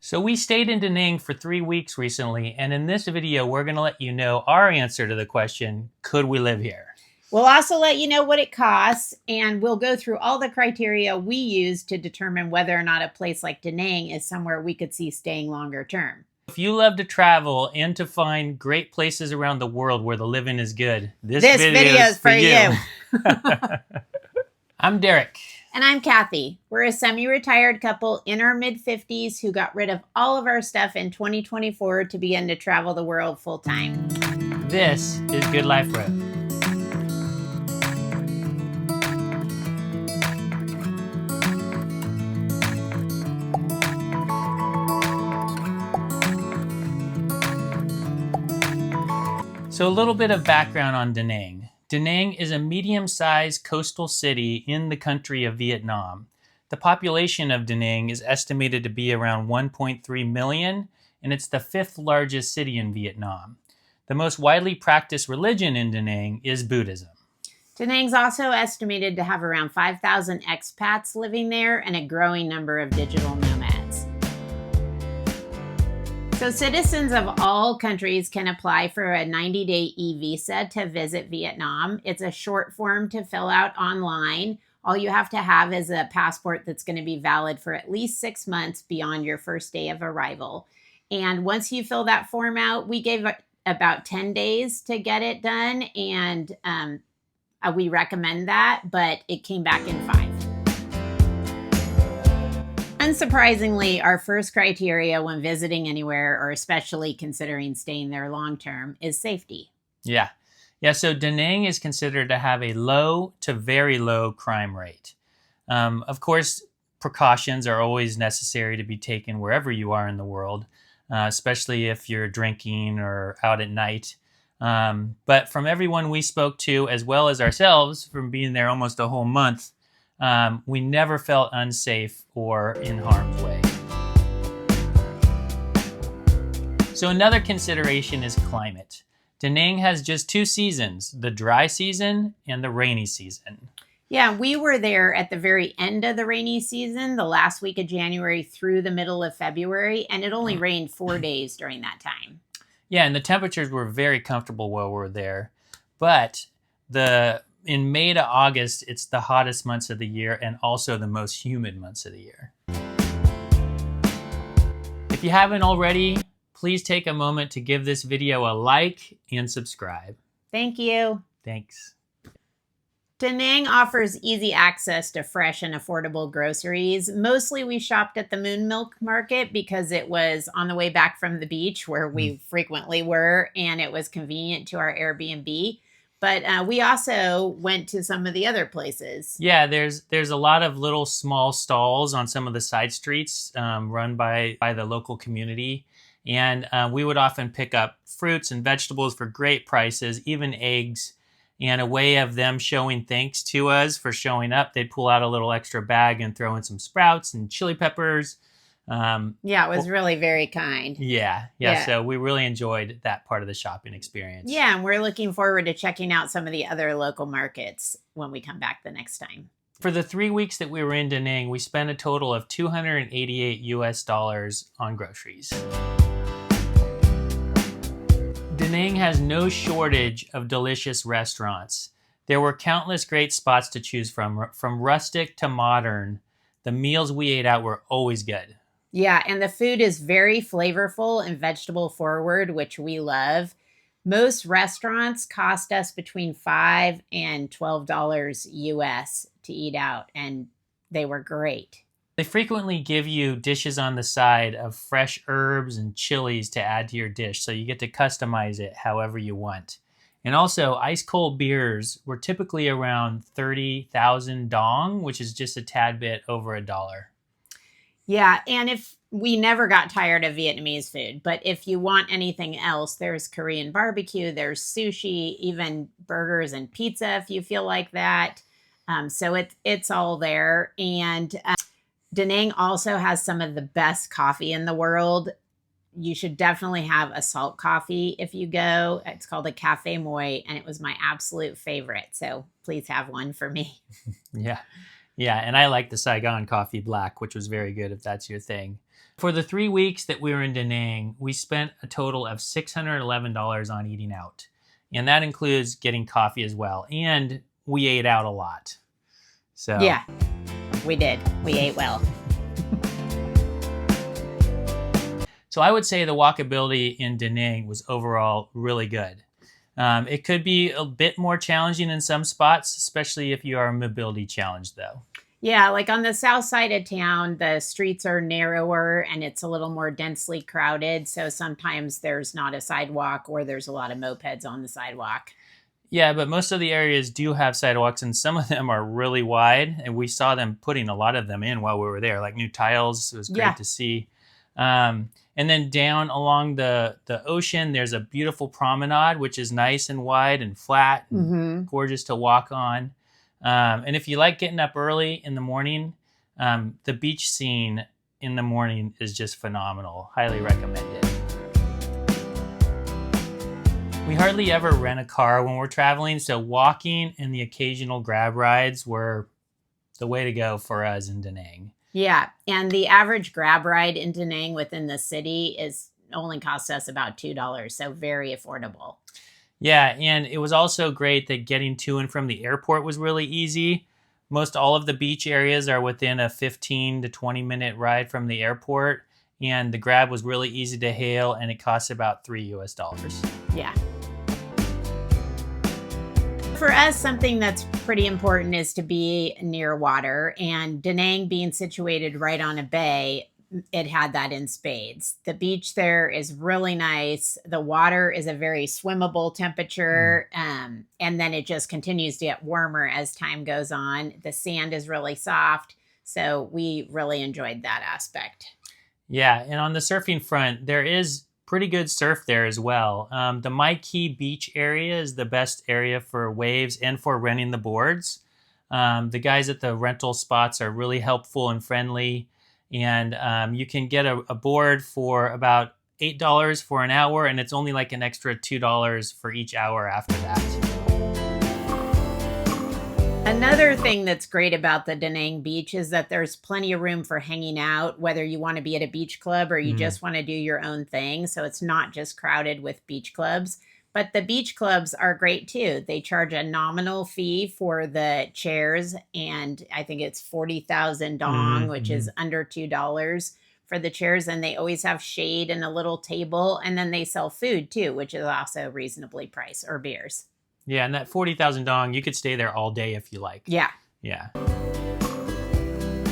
So we stayed in Da Nang for 3 weeks recently, and in this video, we're going to let you know our answer to the question, could we live here? We'll also let you know what it costs, and we'll go through all the criteria we use to determine whether or not a place like Da Nang is somewhere we could see staying longer term. If you love to travel and to find great places around the world where the living is good, this video is for you. I'm Derek. And I'm Kathy. We're a semi-retired couple in our mid-50s who got rid of all of our stuff in 2024 to begin to travel the world full-time. This is Good Life Road. So a little bit of background on Da Nang. Da Nang is a medium-sized coastal city in the country of Vietnam. The population of Da Nang is estimated to be around 1.3 million, and it's the 5th largest city in Vietnam. The most widely practiced religion in Da Nang is Buddhism. Da Nang's also estimated to have around 5,000 expats living there and a growing number of digital nomads. So citizens of all countries can apply for a 90-day e-visa to visit Vietnam. It's a short form to fill out online. All you have to have is a passport that's going to be valid for at least 6 months beyond your first day of arrival. And once you fill that form out, we gave about 10 days to get it done, and we recommend that, but it came back in 5. Unsurprisingly, our first criteria when visiting anywhere, or especially considering staying there long term, is safety. Yeah, so Da Nang is considered to have a low to very low crime rate. Of course, precautions are always necessary to be taken wherever you are in the world, especially if you're drinking or out at night. But from everyone we spoke to, as well as ourselves, from being there almost a whole month, we never felt unsafe or in harm's way. So another consideration is climate. Da Nang has just 2 seasons, the dry season and the rainy season. Yeah, we were there at the very end of the rainy season, the last week of January through the middle of February, and it only rained 4 days during that time. Yeah, and the temperatures were very comfortable while we were there. But in May to August, it's the hottest months of the year and also the most humid months of the year. If you haven't already, please take a moment to give this video a like and subscribe. Thank you. Thanks. Da Nang offers easy access to fresh and affordable groceries. Mostly we shopped at the Moon Milk Market because it was on the way back from the beach where we frequently were, and it was convenient to our Airbnb. But we also went to some of the other places. Yeah, there's a lot of little small stalls on some of the side streets run by the local community. And we would often pick up fruits and vegetables for great prices, even eggs. And a way of them showing thanks to us for showing up, they'd pull out a little extra bag and throw in some sprouts and chili peppers. Yeah, it was really very kind. Yeah. So we really enjoyed that part of the shopping experience. Yeah, and we're looking forward to checking out some of the other local markets when we come back the next time. For the 3 weeks that we were in Da Nang, we spent a total of $288 US on groceries. Da Nang has no shortage of delicious restaurants. There were countless great spots to choose from rustic to modern. The meals we ate out were always good. Yeah, and the food is very flavorful and vegetable forward, which we love. Most restaurants cost us between $5 and $12 US to eat out, and they were great. They frequently give you dishes on the side of fresh herbs and chilies to add to your dish, so you get to customize it however you want. And also, ice-cold beers were typically around 30,000 dong, which is just a tad bit over $1. Yeah, and if we never got tired of Vietnamese food, but if you want anything else, there's Korean barbecue, there's sushi, even burgers and pizza if you feel like that. So it's all there. And Da Nang also has some of the best coffee in the world. You should definitely have a salt coffee if you go. It's called a Cafe Moi, and it was my absolute favorite. So please have one for me. Yeah, and I like the Saigon Coffee Black, which was very good if that's your thing. For the 3 weeks that we were in Da Nang, we spent a total of $611 on eating out. And that includes getting coffee as well. And we ate out a lot. So Yeah, we did. We ate well. So I would say the walkability in Da Nang was overall really good. It could be a bit more challenging in some spots, especially if you are mobility challenged, though. Yeah, like on the south side of town, the streets are narrower and it's a little more densely crowded. So sometimes there's not a sidewalk or there's a lot of mopeds on the sidewalk. Yeah, but most of the areas do have sidewalks, and some of them are really wide. And we saw them putting a lot of them in while we were there, like new tiles. It was great to see. And then down along the ocean, there's a beautiful promenade, which is nice and wide and flat and gorgeous to walk on. And if you like getting up early in the morning, the beach scene in the morning is just phenomenal. Highly recommend it. We hardly ever rent a car when we're traveling, so walking and the occasional grab rides were the way to go for us in Da Nang. Yeah, and the average grab ride in Da Nang within the city is only cost us about $2, so very affordable. Yeah, and it was also great that getting to and from the airport was really easy. Most all of the beach areas are within a 15 to 20 minute ride from the airport, and the grab was really easy to hail, and it cost about $3. Yeah. For us, something that's pretty important is to be near water, and Da Nang being situated right on a bay, it had that in spades. The beach there is really nice. The water is a very swimmable temperature, and then it just continues to get warmer as time goes on. The sand is really soft, so we really enjoyed that aspect. Yeah, and on the surfing front, there is pretty good surf there as well. The Mai Key beach area is the best area for waves and for renting the boards. The guys at the rental spots are really helpful and friendly. And you can get a board for about $8 for an hour, and it's only like an extra $2 for each hour after that. Another thing that's great about the Da Nang beach is that there's plenty of room for hanging out, whether you want to be at a beach club or you just want to do your own thing. So it's not just crowded with beach clubs. But the beach clubs are great too. They charge a nominal fee for the chairs, and I think it's 40,000 dong, which is under $2 for the chairs. And they always have shade and a little table. And then they sell food too, which is also reasonably priced, or beers. Yeah, and that 40,000 dong, you could stay there all day if you like. Yeah. Yeah.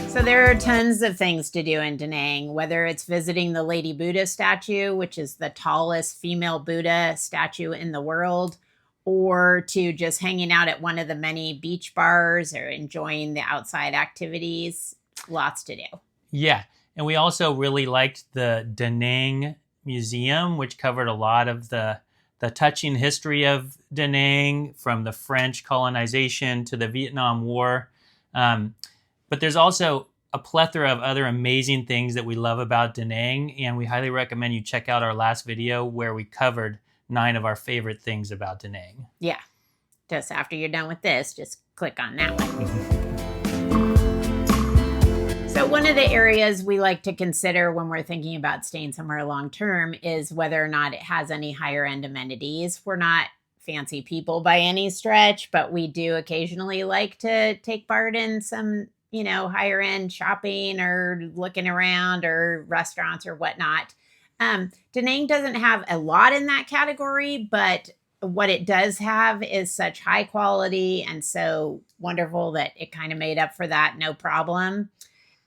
So there are tons of things to do in Da Nang, whether it's visiting the Lady Buddha statue, which is the tallest female Buddha statue in the world, or to just hanging out at one of the many beach bars or enjoying the outside activities. Lots to do. Yeah, and we also really liked the Da Nang Museum, which covered a lot of the touching history of Da Nang, from the French colonization to the Vietnam War. But there's also a plethora of other amazing things that we love about Da Nang, and we highly recommend you check out our last video where we covered 9 of our favorite things about Da Nang. Yeah. Just after you're done with this, just click on that one. So one of the areas we like to consider when we're thinking about staying somewhere long term is whether or not it has any higher end amenities. We're not fancy people by any stretch, but we do occasionally like to take part in some, higher end shopping or looking around or restaurants or whatnot. Da Nang doesn't have a lot in that category, but what it does have is such high quality and so wonderful that it kind of made up for that, no problem.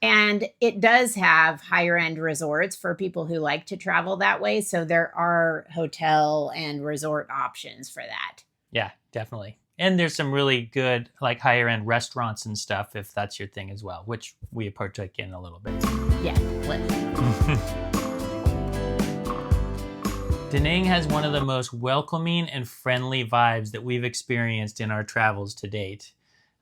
And it does have higher end resorts for people who like to travel that way. So there are hotel and resort options for that. Yeah, definitely. And there's some really good, like, higher end restaurants and stuff, if that's your thing as well, which we partake in a little bit. Yeah, Da Nang has one of the most welcoming and friendly vibes that we've experienced in our travels to date.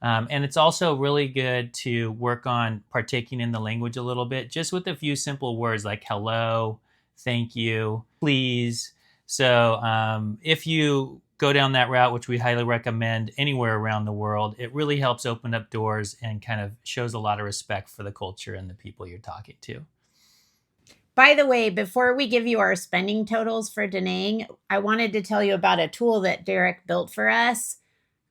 And it's also really good to work on partaking in the language a little bit, just with a few simple words like hello, thank you, please. So if you go down that route, which we highly recommend anywhere around the world, it really helps open up doors and kind of shows a lot of respect for the culture and the people you're talking to. By the way, before we give you our spending totals for Da Nang, I wanted to tell you about a tool that Derek built for us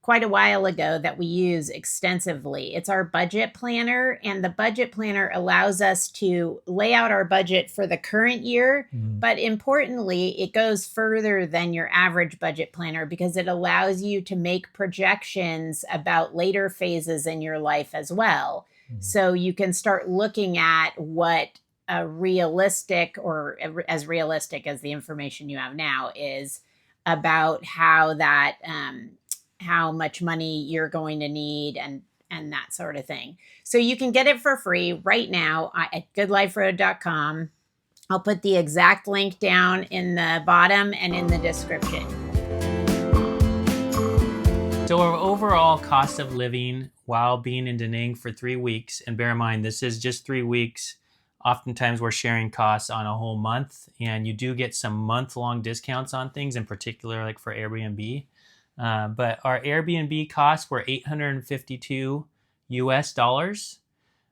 quite a while ago that we use extensively. It's our budget planner, and the budget planner allows us to lay out our budget for the current year. But importantly, it goes further than your average budget planner because it allows you to make projections about later phases in your life as well. So you can start looking at what a realistic, or as realistic as the information you have now is, about how that how much money you're going to need and that sort of thing. So you can get it for free right now at goodliferoad.com. I'll put the exact link down in the bottom and in the description. So our overall cost of living while being in Da Nang for 3 weeks, and bear in mind, this is just 3 weeks. Oftentimes we're sharing costs on a whole month, and you do get some month-long discounts on things, in particular like for Airbnb. But our Airbnb costs were $852 US.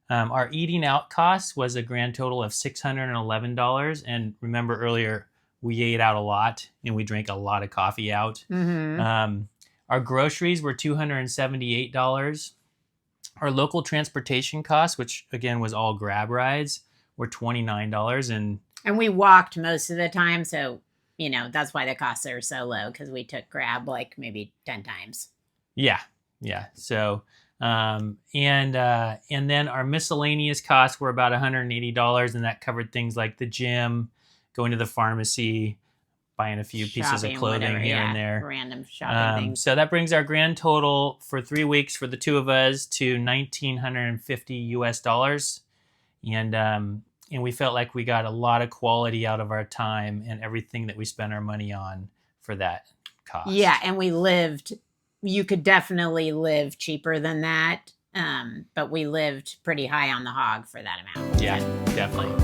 Our eating out costs was a grand total of $611. And remember earlier, we ate out a lot and we drank a lot of coffee out. Our groceries were $278. Our local transportation costs, which again was all grab rides, were $29. And we walked most of the time, so that's why the costs are so low, because we took Grab like maybe 10 times. Yeah. So, and then our miscellaneous costs were about $180, and that covered things like the gym, going to the pharmacy, buying a few pieces of clothing here and there. Random shopping things. So that brings our grand total for 3 weeks for the two of us to $1,950 US. And we felt like we got a lot of quality out of our time and everything that we spent our money on for that cost. Yeah, and you could definitely live cheaper than that, but we lived pretty high on the hog for that amount. Yeah, definitely.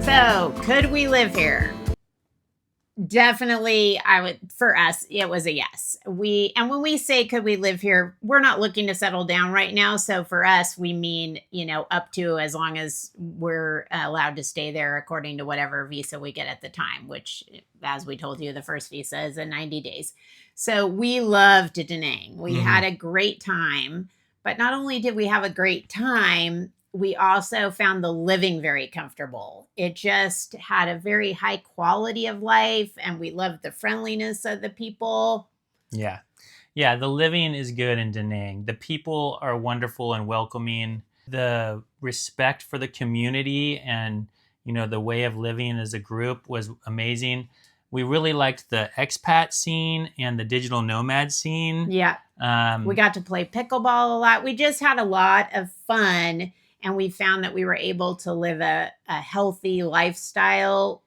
So, could we live here? Definitely, for us, it was a yes. And when we say could we live here, we're not looking to settle down right now. So for us, we mean, up to, as long as we're allowed to stay there according to whatever visa we get at the time, which, as we told you, the first visa is in 90 days. So we loved Da Nang. We had a great time, but not only did we have a great time, we also found the living very comfortable. It just had a very high quality of life, and we loved the friendliness of the people. Yeah, the living is good in Da Nang. The people are wonderful and welcoming. The respect for the community and, the way of living as a group was amazing. We really liked the expat scene and the digital nomad scene. Yeah, we got to play pickleball a lot. We just had a lot of fun. And we found that we were able to live a healthy lifestyle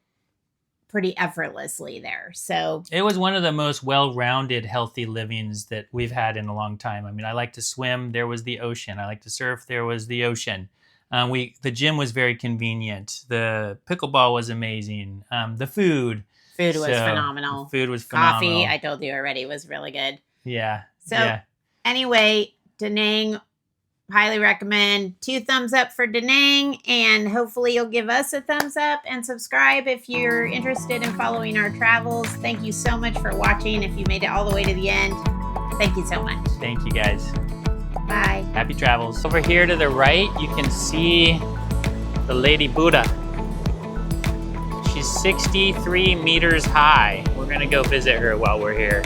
pretty effortlessly there. So it was one of the most well-rounded, healthy livings that we've had in a long time. I mean, I like to swim. There was the ocean. I like to surf. There was the ocean. The gym was very convenient. The pickleball was amazing. The food was phenomenal. Food was phenomenal. Coffee, I told you already, was really good. Yeah. So anyway, Da Nang, highly recommend. 2 thumbs up for Da Nang, and hopefully you'll give us a thumbs up and subscribe if you're interested in following our travels. Thank you so much for watching. If you made it all the way to the end, thank you so much. Thank you, guys. Bye. Happy travels. Over here to the right, you can see the Lady Buddha. She's 63 meters high. We're going to go visit her while we're here.